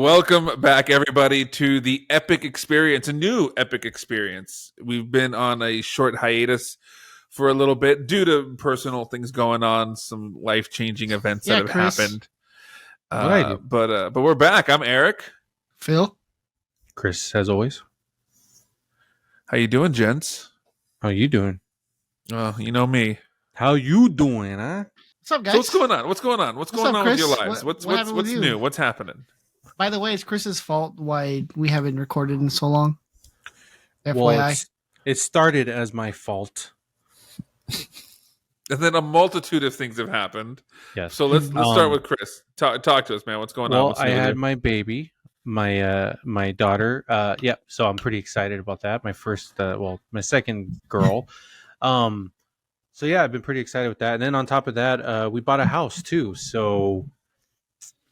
Welcome back, everybody, to the EPiK Experience, a new EPiK Experience. We've been on a short hiatus for a little bit due to personal things going on, some life-changing events that have Chris. happened. Right. But we're back. I'm Eric. Phil? Chris, as always. How you doing, gents? How you doing? You know me. How you doing, huh? What's up, guys? So what's going on? What's going on? What's going up, on with Chris? your lives? What What's happened with you? new? What's happening? By the way, it's Chris's fault why we haven't recorded in so long. FYI. Well, it started as my fault. And then a multitude of things have happened. Yes. So let's start with Chris. Talk to us, man. What's going on? Well, I had my baby, my daughter. Yeah, so I'm pretty excited about that. My first, my second girl. So yeah, I've been pretty excited with that. And then on top of that, we bought a house too. So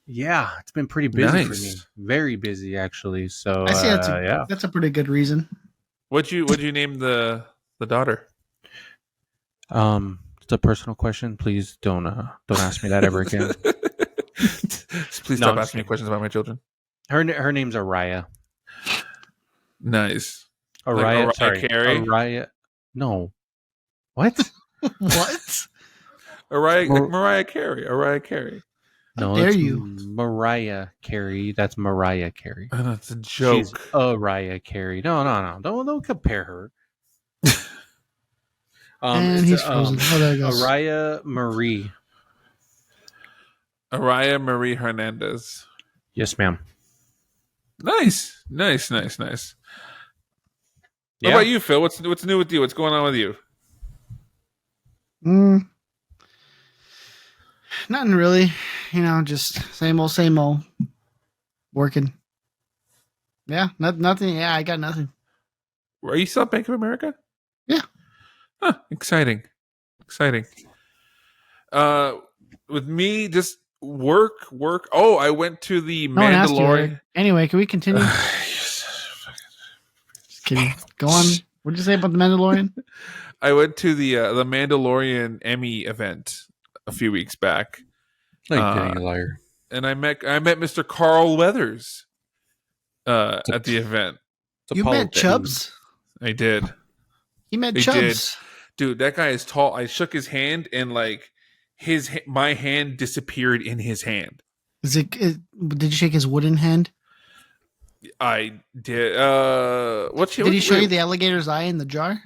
yeah, it's been pretty busy for me. Very busy, actually. So I see that's a pretty good reason. What'd you name the daughter? It's a personal question. Please don't ask me that ever again. Please stop asking me questions about my children. Her name's Araya. Nice. Araya, like sorry. Carey? Araya. No. What? What? Mariah Carey. Araya Carey. No, dare it's you? Mariah Carey. That's Mariah Carey. That's a joke. She's Araya Carey. No. Don't compare her. And he's frozen. There he goes. Araya Marie. Araya Marie Hernandez. Yes, ma'am. Nice. Yeah. What about you, Phil? What's new with you? What's going on with you? Nothing really. Just same old. Working. Yeah, nothing. Yeah, I got nothing. Are you still at Bank of America? Yeah. Huh, exciting. With me, just work. Oh, I went to the No one asked you, Mandalorian. Eric. Anyway, can we continue? Just kidding. Go on. What'd you say about the Mandalorian? I went to the Mandalorian Emmy event a few weeks back. No, you didn't, you liar. And I met Mr. Carl Weathers at the event. You met Chubbs? I did. He met They Chubbs. Dude, that guy is tall. I shook his hand and my hand disappeared in his hand. Did you shake his wooden hand? I did. Did he show you the alligator's eye in the jar?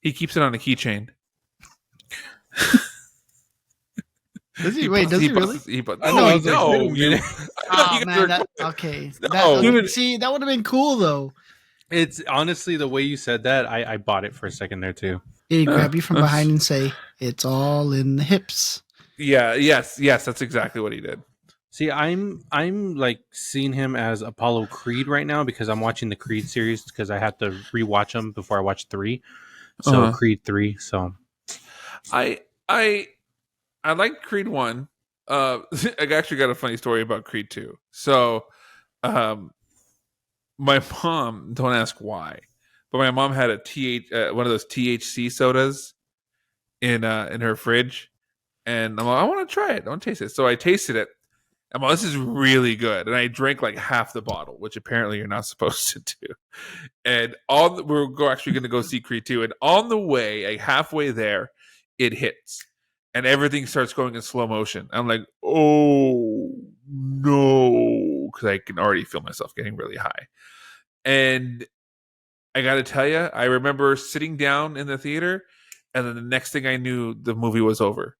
He keeps it on a keychain. Does he? Wait, does he really? Oh man, okay. See, that would have been cool though. It's honestly the way you said that. I bought it for a second there too. Did he grab you from behind and say, "It's all in the hips"? Yeah. Yes. That's exactly what he did. See, I'm like seeing him as Apollo Creed right now because I'm watching the Creed series because I have to rewatch them before I watch 3. So Creed 3. So I like Creed 1. I actually got a funny story about Creed 2. So, my mom, don't ask why, but my mom had one of those THC sodas in her fridge, and I'm like, I want to try it. I want to taste it. So I tasted it. I'm like, this is really good, and I drank like half the bottle, which apparently you're not supposed to do. And we're actually going to go see Creed 2, and on the way, like halfway there, it hits. And everything starts going in slow motion. I'm like, oh, no. Because I can already feel myself getting really high. And I got to tell you, I remember sitting down in the theater. And then the next thing I knew, the movie was over.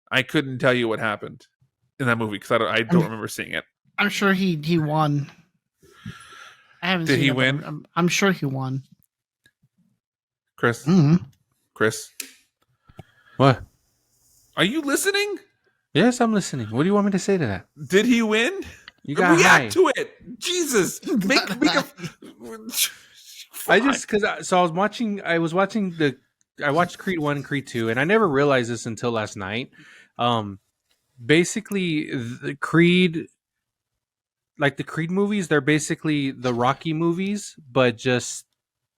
I couldn't tell you what happened in that movie because I don't remember seeing it. I'm sure he won. I haven't seen it. Did he win? I'm sure he won. Chris? Mm-hmm. Chris? What? Are you listening? Yes, I'm listening. What do you want me to say to that? Did he win? You got react to it. Jesus, make a. I watched Creed 1 and Creed 2, and I never realized this until last night. Basically, the Creed movies, they're basically the Rocky movies, but just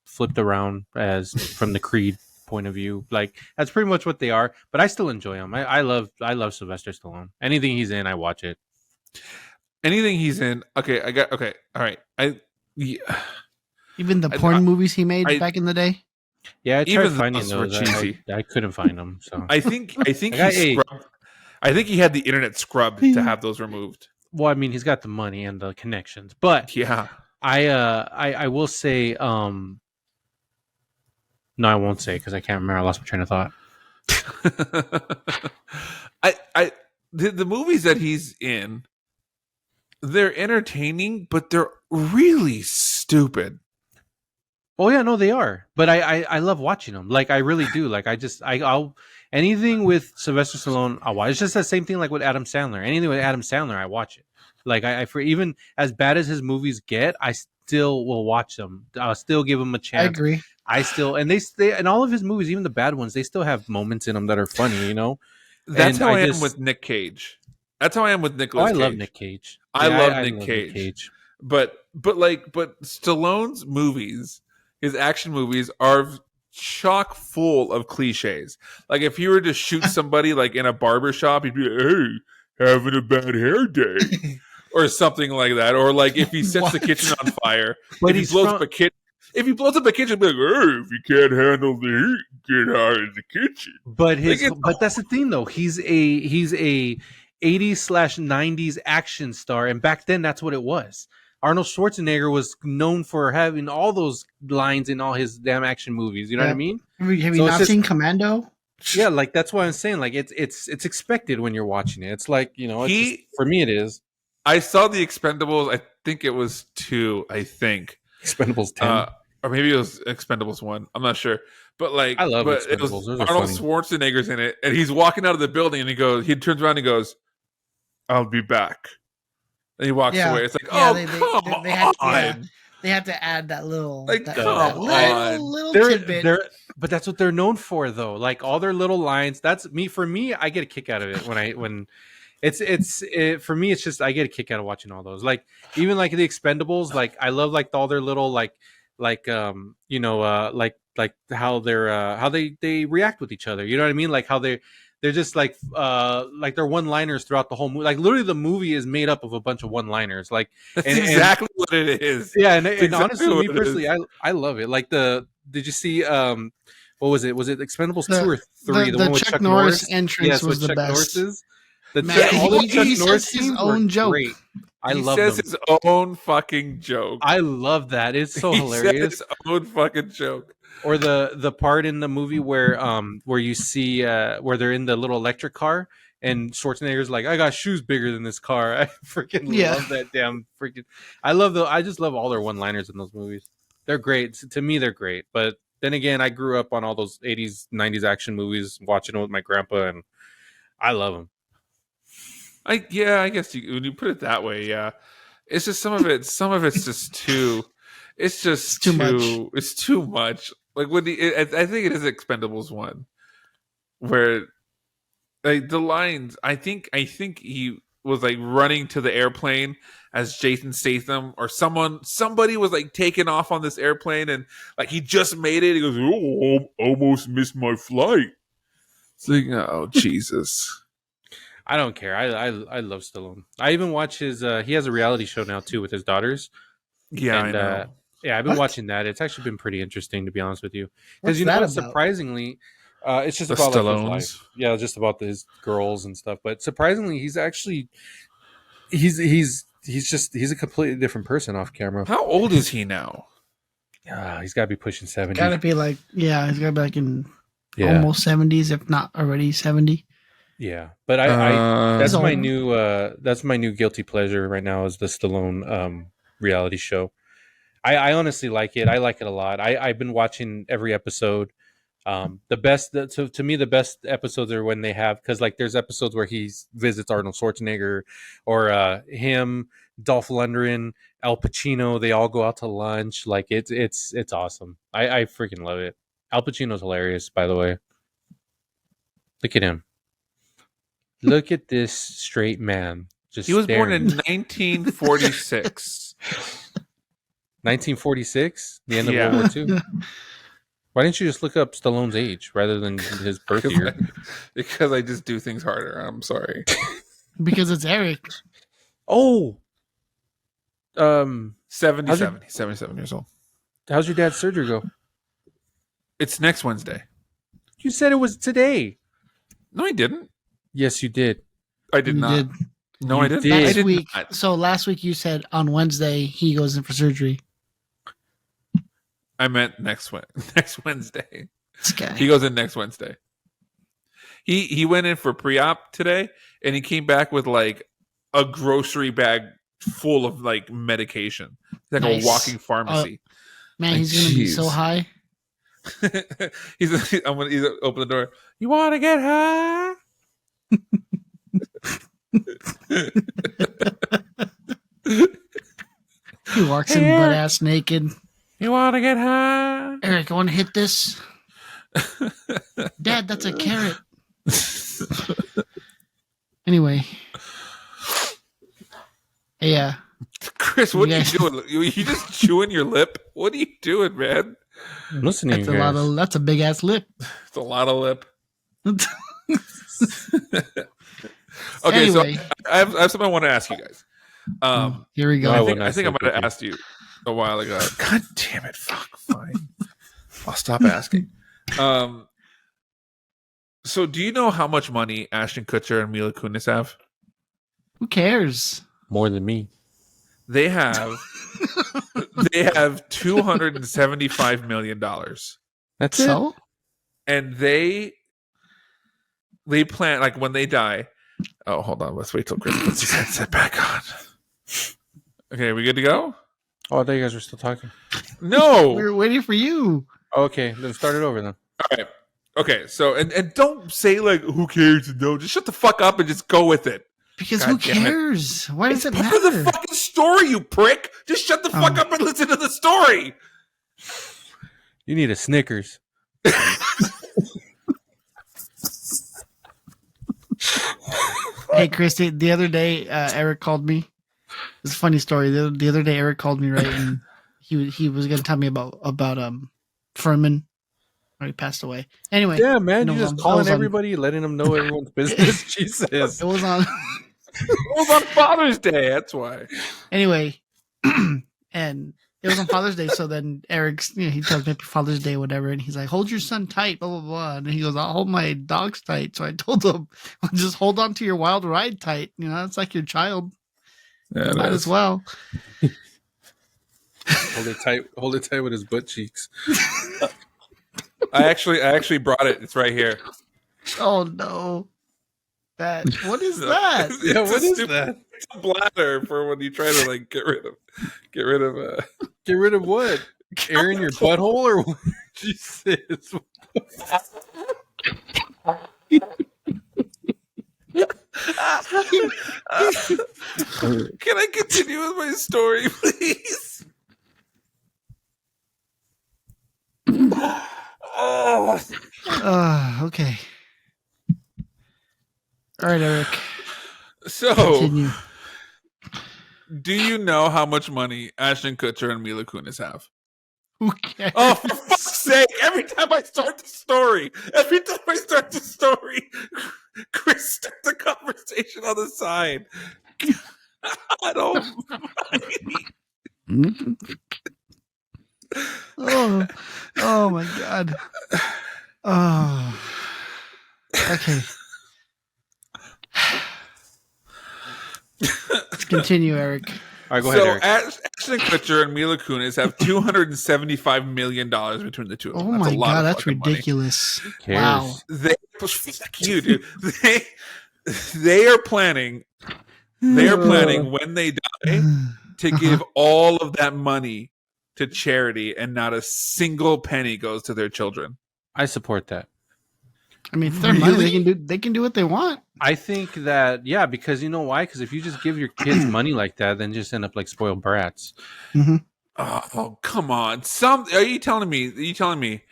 flipped around as from the Creed point of view. Like that's pretty much what they are, but I still enjoy them. I love Sylvester Stallone. Anything he's in, I watch it. anything he's in. Okay, I got okay. All right, yeah, Even the I, porn movies he made I back in the day. Yeah, I tried even finding those were those. cheesy. I couldn't find them. So I think like he I scrubbed. I think he had the internet scrubbed to have those removed. well, I mean, he's got the money and the connections, but Yeah. I will say no, I won't say because I can't remember. I lost my train of thought. I the movies that he's in, they're entertaining, but they're really stupid. Oh yeah, no, they are. But I love watching them. Like I really do. Like I'll anything with Sylvester Stallone, I'll watch. It's just the same thing like with Adam Sandler. Anything with Adam Sandler, I watch it. Like I for even as bad as his movies get, I still will watch them. I'll still give him a I chance. agree. I still and they and all of his movies, even the bad ones, they still have moments in them that are funny, you know. That's And how I I am just with Nick Cage. That's how I am with oh, Nicolas I love Cage. Nick Cage. I Yeah, love I Nick love Nick Cage. Cage. But Stallone's movies, his action movies are chock full of cliches. Like if he were to shoot somebody like in a barber shop, he'd be like, "Hey, having a bad hair day," or something like that. Or like if he sets the What? kitchen on fire, But if he he's blows from up a kitchen. If he blows up a kitchen, be like, "Hey, if you can't handle the heat, get out of the kitchen." But Like but that's the thing though. He's a 80s/90s action star, and back then that's what it was. Arnold Schwarzenegger was known for having all those lines in all his damn action movies. You know what I Yep. mean? Have you So it's not just seen Commando? yeah, like that's why I'm saying like it's expected when you're watching it. It's like you know, it's just he, for me it is I saw the Expendables. I think it was 2. I think. Expendables 10. uh, or maybe it was Expendables 1. I'm not sure, but I love it was Expendables. Those are Arnold funny. Schwarzenegger's in it, and he's walking out of the building, and he turns around and goes, "I'll be back," and he walks Yeah. away. It's like, Yeah, oh, come they had on, they had to add that little like that, come that on. little They're tidbit. but that's what they're known for though. Like all their little lines. That's me for me. I get a kick out of it when for me. It's just I get a kick out of watching all those. Like even like the Expendables. Like I love like all their little like like how how they react with each other. You know what I mean? Like how they're just like they're one liners throughout the whole movie. Like literally the movie is made up of a bunch of one liners. Like That's and exactly what it is. yeah, It's and exactly honestly, what me it personally, is. I love it. Like did you see what was it? Was it Expendables The- 2 or 3? The the one with Chuck Chuck Norris Norris entrance Yes, was with the Chuck best. Norris's. The Man, all the he- Chuck he Norris says his scenes own were joke. great. I He love says them. his own fucking joke. I love that. It's so He said hilarious. his own fucking joke. Or the part in the movie where you see where they're in the little electric car and Schwarzenegger's like, I got shoes bigger than this car. I freaking Yeah. love that damn freaking. I just love all their one-liners in those movies. They're great. To me, they're great. But then again, I grew up on all those 80s, 90s action movies, watching them with my grandpa, and I love them. I guess when you put it that way, yeah. It's just some of it's just too. It's just It's too much. It's too much. Like when I think it is Expendables 1, where like the lines. I think he was like running to the airplane as Jason Statham or somebody was like taking off on this airplane and like he just made it. He goes, "Oh, almost missed my flight." It's like, oh Jesus. I don't care. I love Stallone. I even watch his. He has a reality show now too with his daughters. Yeah, And I know. yeah, I've been What? watching that. It's actually been pretty interesting to be honest with you, What's because you know that what? about? Surprisingly, it's just The about like his Stallones. life. Yeah, just about his girls and stuff. But surprisingly, he's actually he's a completely different person off camera. How old is he now? He's got to be pushing 70. Gotta be like, yeah, he's gotta be like in Yeah, almost 70s, if not already 70. yeah. But I that's He's my old. new guilty pleasure right now is the Stallone reality show. I honestly like it. I like it a lot. I've been watching every episode. The best to me the best episodes are when they have because like there's episodes where he visits Arnold Schwarzenegger or him, Dolph Lundgren, Al Pacino. They all go out to lunch. Like it's awesome. I freaking love it. Al Pacino's hilarious, by the way. Look at him. Look at this straight man. Just He was born staring. in 1946. 1946, the end of Yeah. World War II. Why didn't you just look up Stallone's age rather than his birth year? Because I just do things harder. I'm sorry. Because it's Eric. Oh, 77. He's 77 years old. How's your dad's surgery go? It's next Wednesday. You said it was today. No, I didn't. Yes, you did. I did You not. did. No, You I didn't. did. I Next did week. not. So last week you said on Wednesday he goes in for surgery. I meant next Wednesday. This guy. He goes in next Wednesday. He went in for pre-op today, and he came back with like a grocery bag full of like medication, like Nice. a walking pharmacy. Man, Like, he's gonna be jeez. so high. he's open the door. You want to get high? He walks in Here. butt ass naked. You want to get high? Eric, I want to hit this. Dad, that's a carrot. Anyway. Yeah. Chris, what You are you guys- doing? You just chewing your lip? What are you doing, man? I'm listening That's to a you lot guys. of that's a big ass lip. It's a lot of lip. Okay, Anyway. so I have something I want to ask you guys. Here we go. No, I I think wouldn't I ask think I that might have quickly. asked you a while ago. God damn it! Fuck, fine. I'll stop asking. So do you know how much money Ashton Kutcher and Mila Kunis have? Who cares? More than me. They have $275 million, That's it. So? and they plan, like, when they die. Oh, hold on. Let's wait till Chris puts his headset back on. Okay, we good to go? Oh, I thought you guys were still talking. No. We were waiting for you. Okay, then start it over then. All right. Okay. So and don't say like who cares? No, just shut the fuck up and just go with it. Because God who damn it. cares? Why does It's it part of the matter? fucking story, you prick. Just shut the fuck up and listen to the story. You need a Snickers. Hey, Christy, the other day, Eric called me. It's a funny story. The other day, Eric called me, right, and he was going to tell me about Furman. He passed away. Anyway, Yeah, man, no, you just I calling was on- everybody, letting them know everyone's business. Jesus. it was on. It was on Father's Day. That's why. Anyway, and it was on Father's Day. So then Eric's, he tells me Happy Father's Day, whatever, and he's like, "Hold your son tight, blah blah blah." And he goes, "I'll hold my dogs tight." So I told him, well, "Just hold on to your wild ride tight. It's like your child. Yeah, Might as well." Hold it tight with his butt cheeks. I actually brought it. It's right here. Oh no! What is that? Yeah, It's what a is stupid- that? It's a bladder for when you try to like get rid of. Get rid of what? Air in your butthole or what? Jesus. Can I continue with my story, please? Oh. Okay. All right, Eric. So, Continue. do you know how much money Ashton Kutcher and Mila Kunis have? Who cares? Oh, for fuck's sake! Every time I start the story, Chris starts a conversation on the side. I don't. Oh my god. Oh. Okay. Let's continue, Eric. All right, go ahead, So Eric. Ashton Kutcher and Mila Kunis have $275 million between the two of them. Oh That's my a lot god, of that's fucking money. ridiculous. cares? Wow. They fuck you, dude. They are planning. They are planning when they die to give all of that money to charity, and not a single penny goes to their children. I support that. I mean, if they're money, Really? they can do what they want. I think that, yeah, because you know why? Because if you just give your kids money like that, then just end up like spoiled brats. Oh, come on! Are you telling me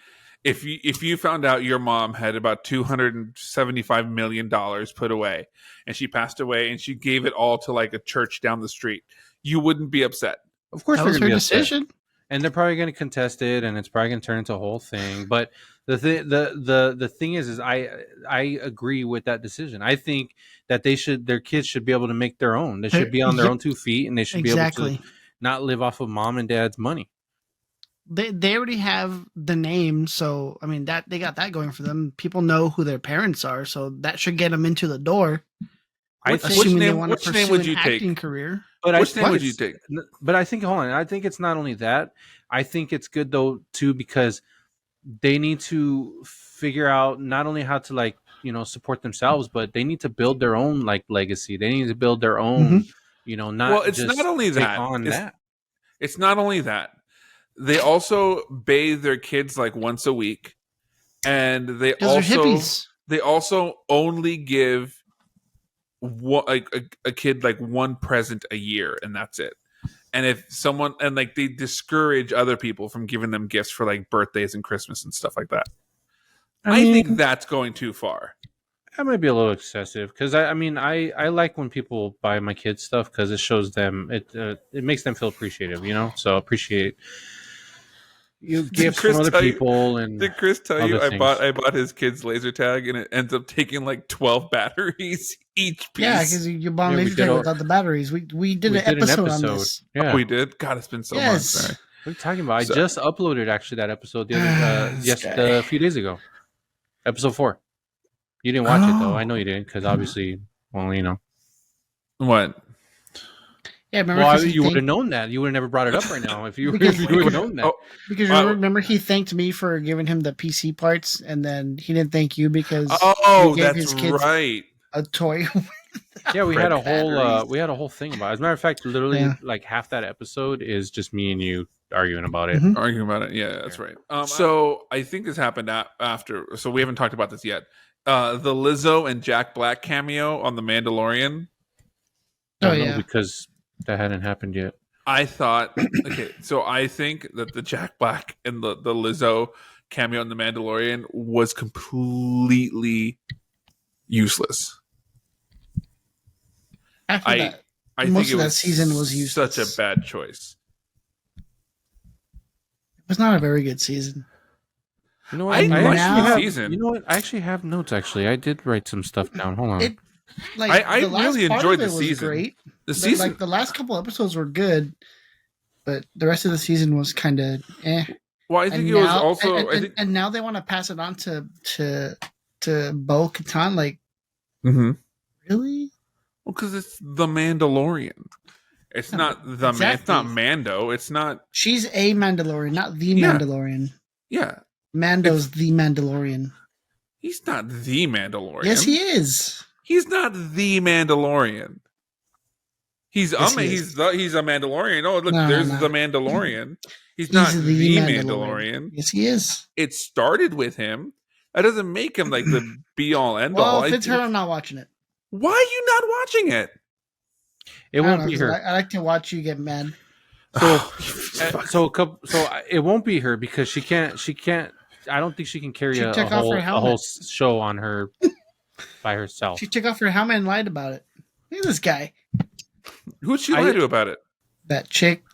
if you found out your mom had about $275 million put away, and she passed away, and she gave it all to like a church down the street, you wouldn't be upset? Of course, That they're was gonna her be upset. decision. And they're probably going to contest it, and it's probably going to turn into a whole thing. But the thing is I agree with that decision. I think that their kids should be able to make their own. They should be on their Yep. own 2 feet, and they should be Exactly. able to. not live off of mom and dad's money. They already have the name, so I mean that they got that going for them. People know who their parents are, so that should get them into the door. Assuming they want to pursue an acting career. But Which name would you take? But I think, hold on, I think it's not only that. I think it's good though too, because they need to figure out not only how to, like, you know, support themselves, but they need to build their own, like, legacy. They need to build their own, you know, not Well, it's just not only take that. on that. It's not only that. They also bathe their kids like once a week, and they They're hippies. also only give a kid like one present a year, and that's it. And if someone, and like, they discourage other people from giving them gifts for like birthdays and Christmas and stuff like that. I think that's going too far. That might be a little excessive, because I mean, I like when people buy my kids stuff, because it shows them, it makes them feel appreciative, you know. So appreciate gifts from other people. And did Chris tell you things. I bought his kids laser tag, and it ends up taking like 12 batteries each piece? Yeah, because you bought laser tag without the batteries. We did an episode on this. Yeah, we did. God, it's been so long. Sorry. What are you talking about? I just uploaded actually that episode a few days ago. Episode 4. You didn't watch it though. I know you didn't, because obviously, well, you know what. Yeah, remember? Well, you would have known that. You would have never brought it up right now if you would have known that. Because remember, he thanked me for giving him the PC parts, and then he didn't thank you because that's his kids right, a toy. Yeah, we had a whole thing about it. As a matter of fact, literally like half that episode is just me and you arguing about it. Arguing about it. Yeah, that's right. So I think this happened after. So we haven't talked about this yet. The Lizzo and Jack Black cameo on The Mandalorian. Because that hadn't happened yet. I thought, okay, so I think that the Jack Black and the Lizzo cameo in The Mandalorian was completely useless. I think that season was useless. Such a bad choice. It was not a very good season. You know what? I actually have notes. Actually, I did write some stuff down. Hold on. I really enjoyed the season. Great. The last couple episodes were good, but the rest of the season was kind of eh. Well, I think it was also, and now they want to pass it on to Bo Katan. Like, really? Well, because it's The Mandalorian. It's not it's not Mando. It's not. She's a Mandalorian, not the Mandalorian. Yeah. Mando's the Mandalorian. He's not the Mandalorian. Yes, he is. He's not the Mandalorian. He's a Mandalorian. Oh, look, there's the Mandalorian. He's not the Mandalorian. Yes, he is. It started with him. That doesn't make him like the be all end all. Well, if it's her, I'm not watching it. Why are you not watching it? It won't be her. I like to watch you get mad. So it won't be her because she can't. I don't think she can carry a whole show on her by herself. She took off her helmet and lied about it. Look at this guy. Who'd she lie to about it? That chick,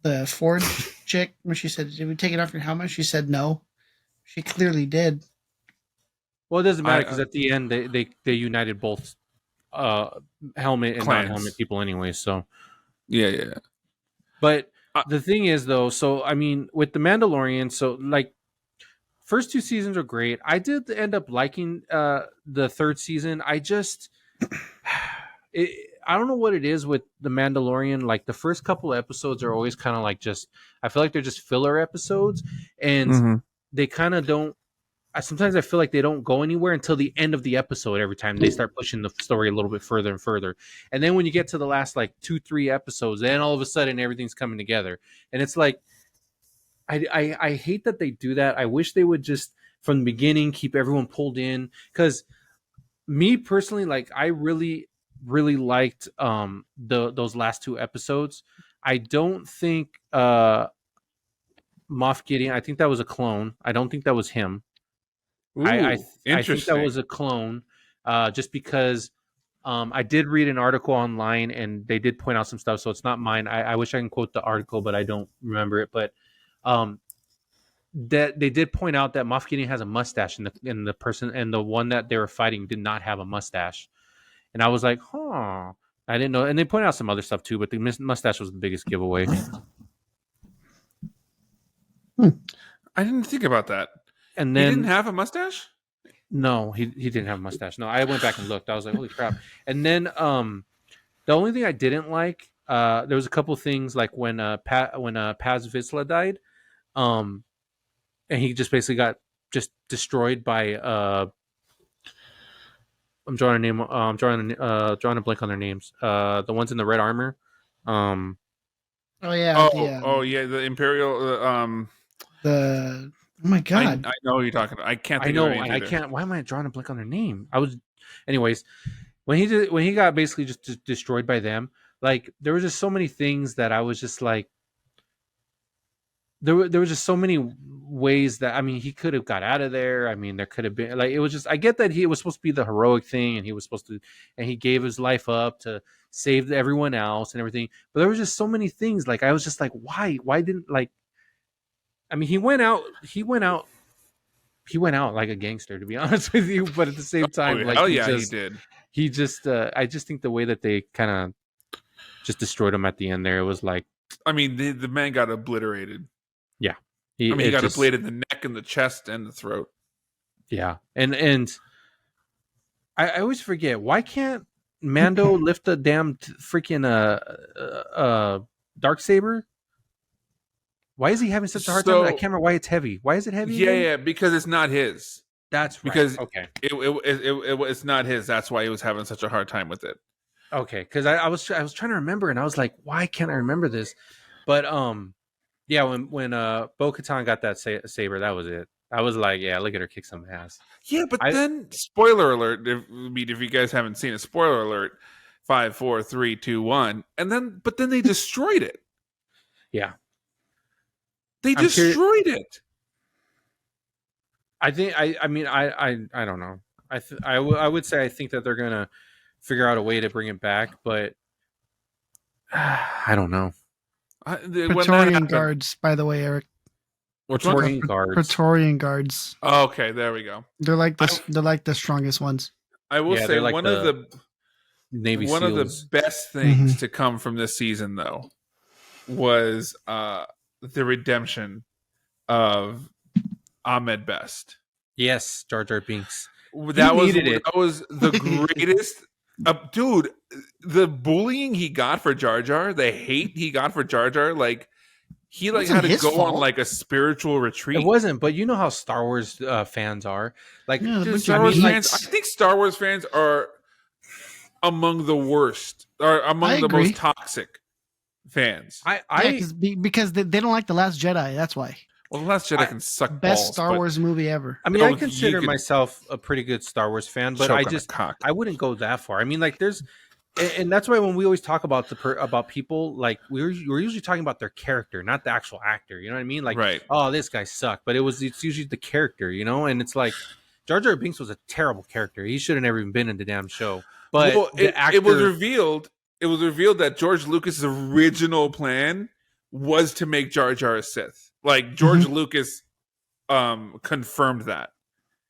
the Ford chick. When she said, "Did we take it off your helmet?" She said no. She clearly did. Well, it doesn't matter because at the end they united both helmet and non-helmet people anyway. So yeah. But the thing is, though, so I mean, with the Mandalorian, so like first 2 seasons are great. I did end up liking the third season. I just I don't know what it is with the Mandalorian. Like the first couple of episodes are always kind of like I feel like they're just filler episodes, and they kind of don't. Sometimes I feel like they don't go anywhere until the end of the episode. Every time they start pushing the story a little bit further and further, and then when you get to the last like 2-3 episodes, then all of a sudden everything's coming together, and it's like I hate that they do that. I wish they would just from the beginning keep everyone pulled in, because me personally, like I really liked those last 2 episodes. I don't think Moff Gideon. I think that was a clone. I don't think that was him. Ooh, I think that was a clone, just because I did read an article online and they did point out some stuff, so it's not mine. I wish I can quote the article, but I don't remember it. But that they did point out that Moff Gideon has a mustache, and the person and the one that they were fighting did not have a mustache. And I was like, huh. I didn't know, and they pointed out some other stuff too, but the mustache was the biggest giveaway. I didn't think about that. And He didn't then have a mustache? no, he didn't have a mustache. No, I went back and looked. I was like, holy crap! And then the only thing I didn't like, there was a couple things like when Paz Vizsla died, um, and he just basically got just destroyed by I'm drawing a name. Drawing a blank on their names. The ones in the red armor. Oh yeah, Oh yeah, the Imperial. the oh my I god, know who you're talking about. I can't I think of their know, names and I either. can't. Why am I drawing a blank on their name? Anyways, when he got basically just destroyed by them, like there were just so many things that I was just like, there were just so many ways that, I mean, he could have got out of there. I mean, there could have been, like, it was just, I get that it was supposed to be the heroic thing, and he was supposed to, and he gave his life up to save everyone else and everything, but there was just so many things, like I was just like, why didn't, like, I mean, he went out like a gangster, to be honest with you, but at the same Oh time, like hell yeah, he did. I just think the way that they kind of just destroyed him at the end there, it was like, I mean, the man got obliterated. yeah, I mean, he got just, a blade in the neck and the chest and the throat. yeah, and I always forget, why can't Mando lift the damn freaking dark saber? Why is he having such a hard time? I can't remember why it's heavy. Why is it heavy? Yeah, again? yeah, because it's not his. That's right. Because Okay, it's not his. That's why he was having such a hard time with it. okay, because I was trying to remember, and I was like, why can't I remember this? But yeah, when Bo-Katan got that saber, that was it. I was like, yeah, look at her kick some ass. Yeah, but then spoiler alert. If you guys haven't seen it, spoiler alert. 5, 4, 3, 2, 1, and then they destroyed it. Yeah, They destroyed it. I think I mean I don't know. I would say I think that they're gonna figure out a way to bring it back, but I don't know. Praetorian guards, by the way, Eric. Praetorian guards. Praetorian guards. Oh, okay, there we go. They're like the strongest ones. I will say like one of the Navy one SEALs. of the best things to come from this season, though, was the redemption of Ahmed Best. Yes, Jar Jar Binks. That was the greatest. Dude, the bullying he got for Jar Jar, the hate he got for Jar Jar, like he like had to go on like a spiritual retreat. It wasn't, but you know how Star Wars fans are. Like, dude, Star Wars fans, I think Star Wars fans are among the worst, or among the most toxic fans. Because they don't like The Last Jedi. That's why. Well, The Last Jedi can suck balls. Best Star Wars movie ever. I mean, I consider myself a pretty good Star Wars fan, but I wouldn't go that far. I mean, like, and that's why when we always talk about about people, like we're usually talking about their character, not the actual actor. You know what I mean? Like, right. Oh, this guy sucked, but it's usually the character, you know. And it's like Jar Jar Binks was a terrible character. He should have never even been in the damn show. But it was revealed. It was revealed that George Lucas's original plan was to make Jar Jar a Sith. Like George Lucas confirmed that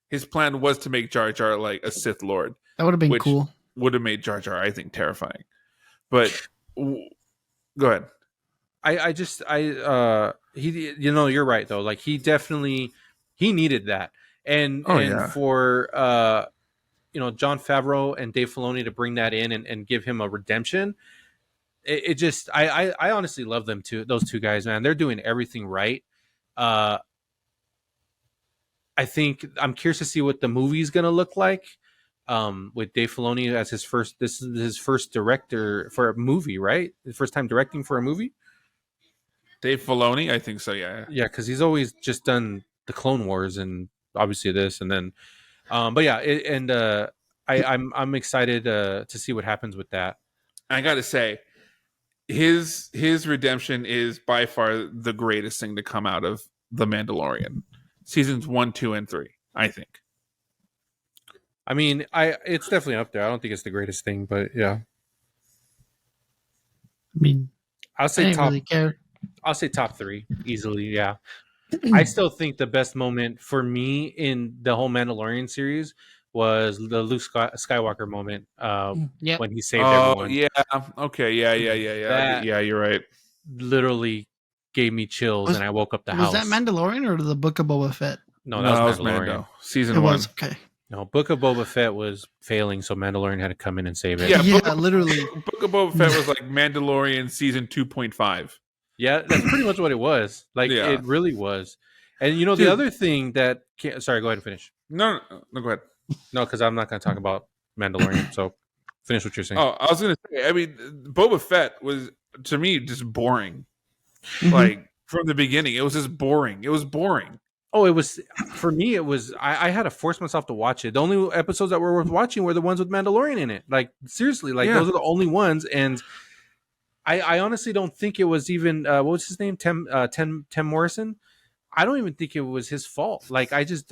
his plan was to make Jar Jar like a Sith Lord. That would have been cool. Would have made Jar Jar, I think, terrifying. But go ahead. You know, you're right though. Like he needed that, and for you know, Jon Favreau and Dave Filoni to bring that in and give him a redemption. It just, I honestly love them too. Those two guys, man, they're doing everything right. I think I'm curious to see what the movie's going to look like. With Dave Filoni as this is his first director for a movie, right? His first time directing for a movie. Dave Filoni, I think so. Yeah. Yeah. Cause he's always just done the Clone Wars and obviously this, and then, but yeah. I'm excited, to see what happens with that. I got to say, his redemption is by far the greatest thing to come out of The Mandalorian seasons 1, 2, and 3. I think. I mean, it's definitely up there. I don't think it's the greatest thing, but yeah. I mean, I'll say top. Really care. I'll say top 3 easily. Yeah, I still think the best moment for me in the whole Mandalorian series was the Luke Skywalker moment Yep. when he saved Oh everyone. yeah. Okay. Yeah. That Yeah, you're right. literally gave me chills, Was and I woke up the was that house. Mandalorian or the Book of Boba Fett? No, that No, was that was Mandalorian. Mando. It Season was 1. okay. No, Book of Boba Fett was failing, so Mandalorian had to come in and save it. Yeah, Yeah, literally. Book of Boba Fett was like Mandalorian season 2.5. Yeah, that's pretty much what it was. Like Yeah. it really was. And the Dude, other thing that sorry, go ahead and finish. no, go ahead. No, because I'm not going to talk about Mandalorian. So finish what you're saying. Oh, I was gonna say. I mean, Boba Fett was to me just boring. Mhm. Like from the beginning, it was just boring. It was boring. Oh, it was for me. It was I had to force myself to watch it. The only episodes that were worth watching were the ones with Mandalorian in it. Like seriously, like Yeah. those are the only ones. And I honestly don't think it was even what was his name, Tim Morrison. I don't even think it was his fault. Like I just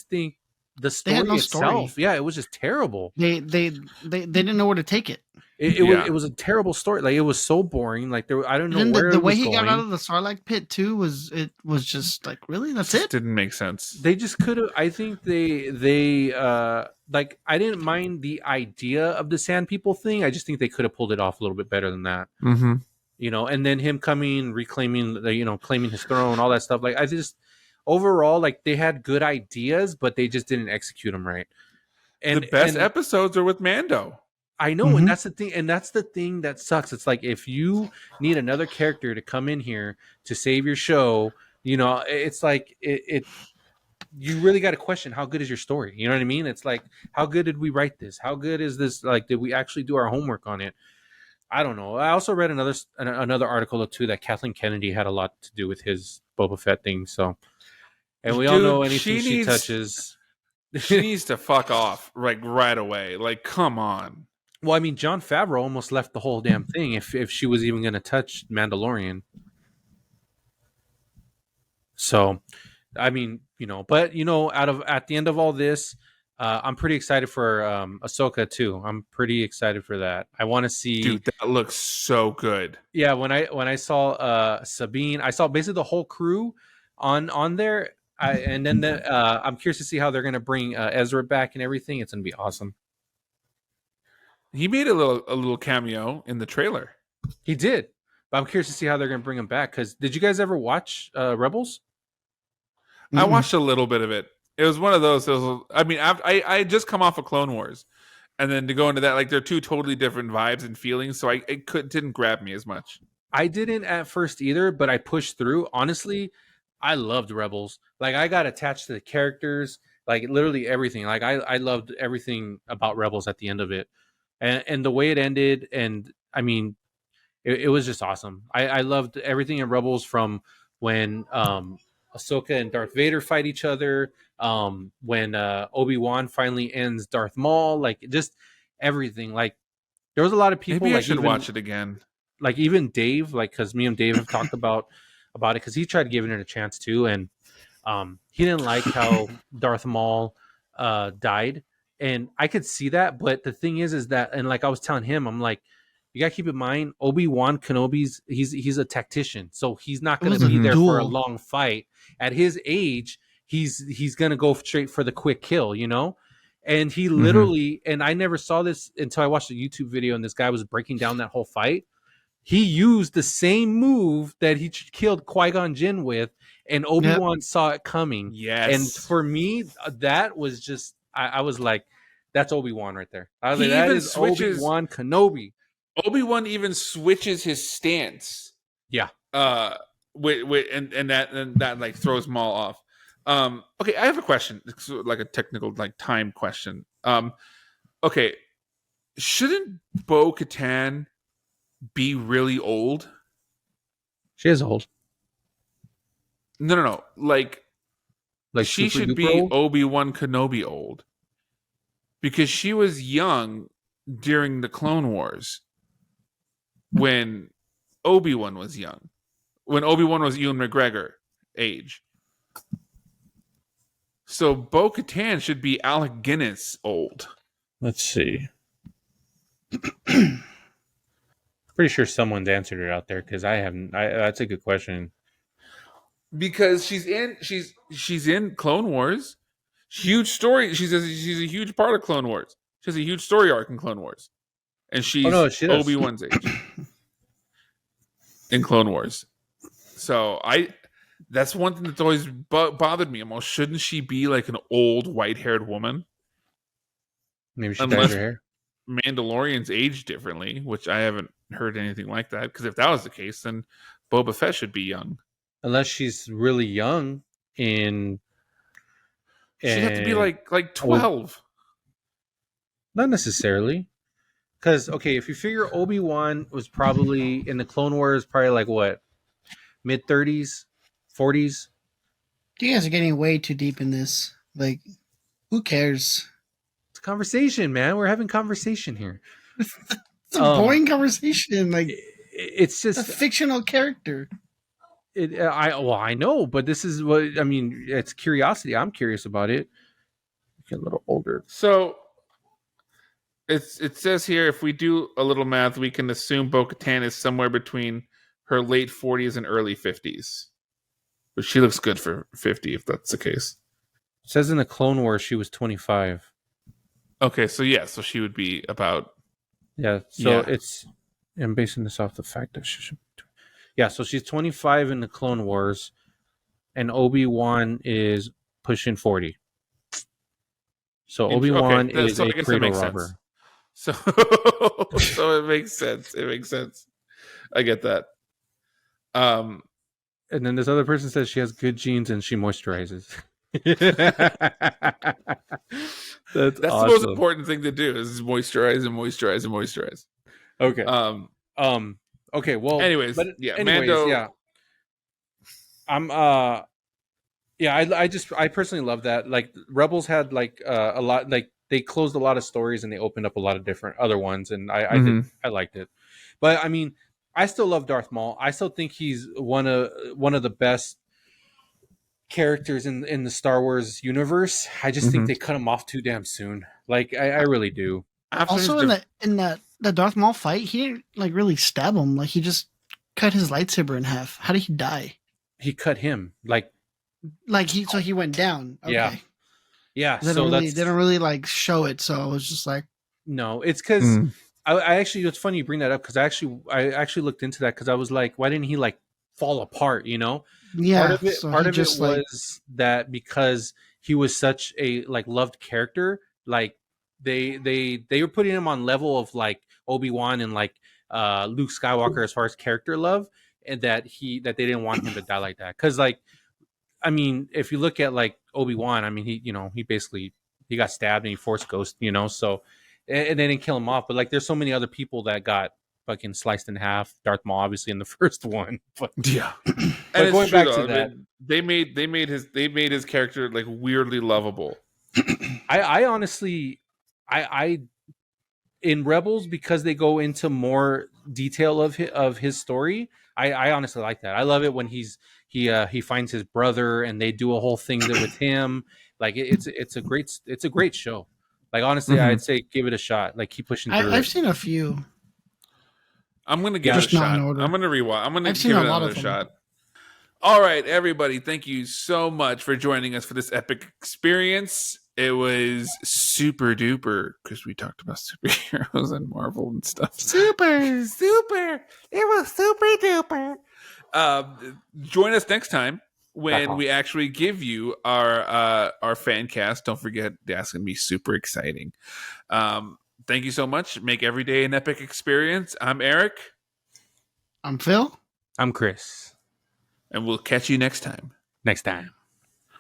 think the story had no itself, story. yeah, it was just terrible. They didn't know where to take it. It was a terrible story. Like it was so boring. Like I don't And know then where the it way was he got out going. of the Sarlacc pit too was just like, really, that's Just it. didn't make sense. They just could have. I think they like I didn't mind the idea of the Sand People thing. I just think they could have pulled it off a little bit better than that. Mm-hmm. You know, and then him coming, reclaiming the claiming his throne, all that stuff. Like I just overall like they had good ideas, but they just didn't execute them right. And The best and episodes are with Mando. I know, and Mhm. that's the thing, that sucks. It's like if you need another character to come in here to save your show, it's like it you really got to question how good is your story. You know what I mean? It's like how good did we write this? How good is this? Like, did we actually do our homework on it? I don't know. I also read another article or two that Kathleen Kennedy had a lot to do with his Boba Fett thing. So, and we all know Dude, anything she she needs touches. she needs to fuck off like right away. Like, come on. Well, I mean, Jon Favreau almost left the whole damn thing if she was even going to touch Mandalorian. So, I mean, but at the end of all this, I'm pretty excited for Ahsoka too. I'm pretty excited for that. I want to see. Dude, that looks so good. Yeah, when I saw Sabine, I saw basically the whole crew on there. And then I'm curious to see how they're going to bring Ezra back and everything. It's going to be awesome. He made a little cameo in the trailer. He did, but I'm curious to see how they're going to bring him back. Because did you guys ever watch Rebels? I watched a little bit of it. It was one of those. I mean, I had just come off of Clone Wars, and then to go into that, like they're two totally different vibes and feelings. So it didn't grab me as much. I didn't at first either, but I pushed through. Honestly, I loved Rebels. Like I got attached to the characters, like literally everything. Like I loved everything about Rebels at the end of it, and the way it ended. And I mean, it was just awesome. I loved everything in Rebels from when Ahsoka and Darth Vader fight each other. When Obi-Wan finally ends Darth Maul, like just everything. Like there was a lot of people. Maybe I like should even, watch it again. like even Dave, like because me and Dave have talked about it because he tried giving it a chance too, and he didn't like how Darth Maul died, and I could see that. But the thing is that, and like I was telling him, I'm like, you gotta keep in mind, Obi-Wan Kenobi's he's a tactician, so he's not gonna was a be there for a duel. long fight. At his age, he's gonna go straight for the quick kill, And he literally, and I never saw this until I watched a YouTube video, and this guy was breaking down that whole fight. He used the same move that he killed Qui-Gon Jinn with, and Obi-Wan saw it coming. Yes. And for me, that was just, I was like, that's Obi-Wan right there. I was He like, that even is switches- Obi-Wan Kenobi. Obi-Wan even switches his stance. Yeah. And that like throws Maul off. Okay, I have a question. It's like a technical like time question. Okay, shouldn't Bo-Katan be really old? She is old. No. Like she super should duper be old? Obi-Wan Kenobi old. Because she was young during the Clone Wars when Obi-Wan was young. When Obi-Wan was Ewan McGregor age. So Bo-Katan should be Alec Guinness old. Let's see. Pretty sure someone's answered it out there because I haven't. That's a good question. Because she's in Clone Wars. huge story. She's a huge part of Clone Wars. She has a huge story arc in Clone Wars, and Oh she's no, she does. Obi-Wan's age in Clone Wars. So that's one thing that's always bothered me. Almost, shouldn't she be like an old white-haired woman? Maybe she dyes Unless her hair. Mandalorians age differently, which I haven't heard anything like that. Because if that was the case, then Boba Fett should be young. Unless she's really young in. She'd have to be like 12. Not necessarily. Because, okay, if you figure Obi-Wan was probably in the Clone Wars, probably like what? Mid 30s, 40s? You guys are getting way too deep in this. Like, who cares? It's a conversation, man. We're having conversation here. It's a boring conversation. Like, it's just a fictional character. I know, but this is what I mean. It's curiosity. I'm curious about it. Get a little older. So it says here, if we do a little math, we can assume Bo-Katan is somewhere between her late 40s and early 50s. But she looks good for 50 if that's the case. It says in the Clone Wars she was 25. Okay, so yeah, so she would be about. Yeah, so it's. I'm basing this off the fact that she should. Yeah, so she's 25 in the Clone Wars, and Obi-Wan is pushing 40. So Obi-Wan is a cradle robber. So it makes sense. It makes sense. I get that. And then this other person says she has good genes and she moisturizes. That's awesome. The most important thing to do is moisturize and moisturize and moisturize. Okay. Okay. Well. Anyways, Mando. Yeah. I'm. Yeah. I personally love that. Like Rebels had like a lot. Like they closed a lot of stories and they opened up a lot of different other ones, and I liked it. But I mean, I still love Darth Maul. I still think he's one of the best characters in the Star Wars universe. I just think they cut him off too damn soon. Like I really do. Also, in the Darth Maul fight, he didn't like really stab him. Like he just cut his lightsaber in half. How did he die? He cut him like he went down. Okay. Yeah. They don't really like show it. So I was just like, no, it's because I actually, it's funny you bring that up because I actually looked into that because I was like, why didn't he like fall apart? You know, yeah. Part of it was that because he was such a like loved character, like they were putting him on level of like Obi-Wan and like Luke Skywalker as far as character love, and that they didn't want him to die like that. Because like, I mean, if you look at like Obi-Wan, I mean, he basically got stabbed and he force ghost, you know, so. And they didn't kill him off, but like there's so many other people that got fucking sliced in half. Darth Maul, obviously, in the first one. But yeah, but going back to that, they made his character like weirdly lovable. I honestly, I in Rebels, because they go into more detail of his story. I honestly like that. I love it when he finds his brother and they do a whole thing with him. Like it's a great show. Like honestly, I'd say give it a shot. Like keep pushing through. I've seen a few. I'm gonna give it a shot. I'm gonna rewatch. I'm gonna give it another shot. All right, everybody. Thank you so much for joining us for this epic experience. It was super duper because we talked about superheroes and Marvel and stuff. Super. It was super duper. Join us next time when we actually give you our fan cast. Don't forget, that's going to be super exciting. Thank you so much. Make every day an epic experience. I'm Eric. I'm Phil. I'm Chris. And we'll catch you next time. Next time.